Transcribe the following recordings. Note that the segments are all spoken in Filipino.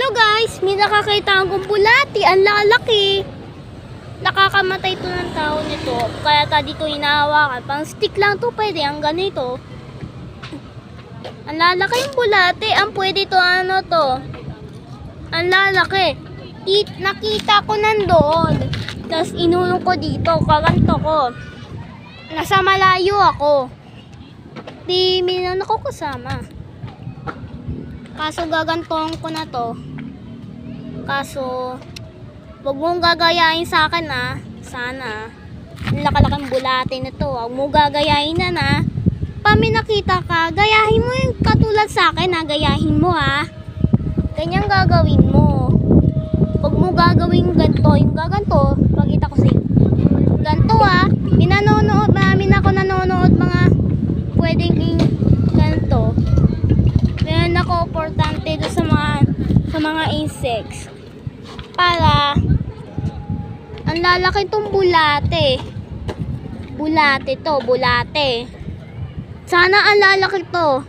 Hello guys, may nakakita akong bulati, ang lalaki. Nakakamatay to ng tao nito, kaya dito hinahawakan. Pang stick lang to, pwede ang ganito. Ang lalaki yung bulati, ang pwede to ano to. Ang lalaki. Nakita ko nandoon. Tapos inulong ko dito, kaganto ko. Nasa malayo ako. Di minan ako kasama. Kaso gagantohan ko na to. Kaso wag mong gagayain sa akin ha. Sana. Ang laki-laking bulate na to. Wag mo gagayain na. Pami nakita ka, gayahin mo yung katulad sa akin ha. Gayahin mo ha. Ganyan gagawin mo. Wag mo gagawin ganito. Yung gaganto, pakita ko sa'yo. Ganito ha. Marami ako nanonood mga pwedeng ganito. Meron ako importante doon sa mga insects. Para ang lalaki itong bulate. Bulate. Sana ang lalaki to.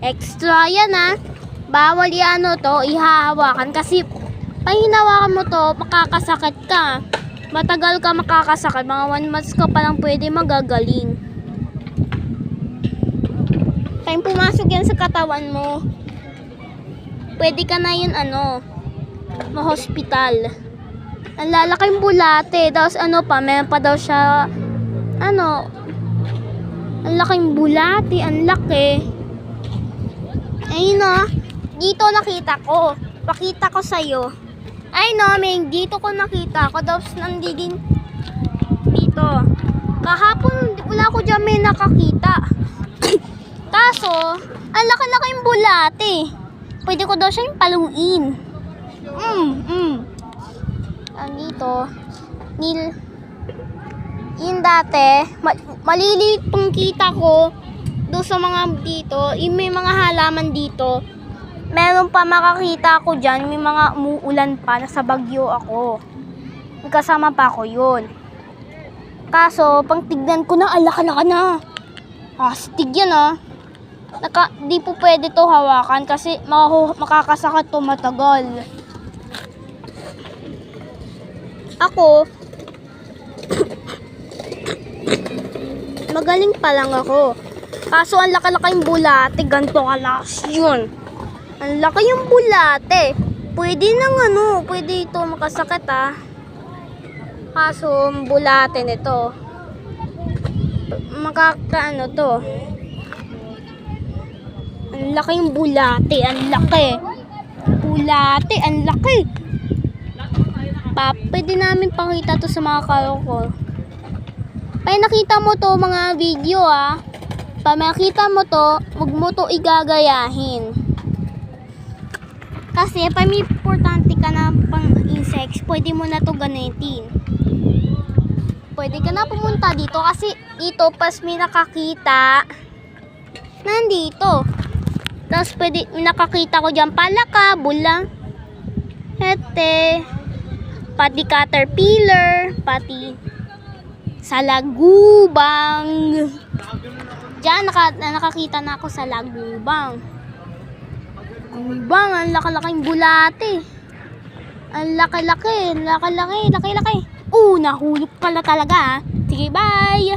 Extra yan ha. Bawal yan to, ihahawakan kasi pag hinawakan mo to, makakasakit ka. Matagal ka makakasakit. Mga 1 months ka palang pwede magagaling. Kaya pumasok yan sa katawan mo, pwede ka na yun ma-hospital. Ang lalaking bulate. Tapos meron pa daw siya ang laking bulate, ang laki. Ayun dito nakita ko. Pakita ko sa'yo. Ayun dito ko nakita ko. Tapos nandito dito. Kahapon wala ko dyan may nakakita. Kaso, ang laki-laki yung bulate. Pwede ko daw siya yung paluin. Dito. Yung dati, maliliit tong kita ko doon sa mga dito. Yung may mga halaman dito. Meron pa makakita ako dyan. May mga umuulan pa. Nasa Bagyo ako. May kasama pa ako yun. Kaso, pang tignan ko na, alaka-laka na. Astig yan di po pwede to hawakan kasi makakasakit to matagal. Ako magaling pa lang ako. Kaso ang laki-laki yung bulate, ganito kalakas yun. Ang laki yung bulate. Pwede pwede ito makasakit Kaso bulate nito. To. Ang laki yung bulate, ang laki. Bulate, ang laki. Pwede namin pakita to sa mga kaloko. Pag nakita mo to mga video pag nakita mo to, wag mo to igagayahin. Kasi pag may importante ka na pang insects, pwede mo na to gamitin. Pwede ka na pumunta dito kasi dito pas may nakakita nandito. Tapos pwede may nakakita ko dyan palaka, bula, pati caterpillar, pati salagubang. Diyan nakakita na ako sa lagubang. Ang laki-laking bulate. Ang laki-laki. Nahulog pala talaga Sige, bye!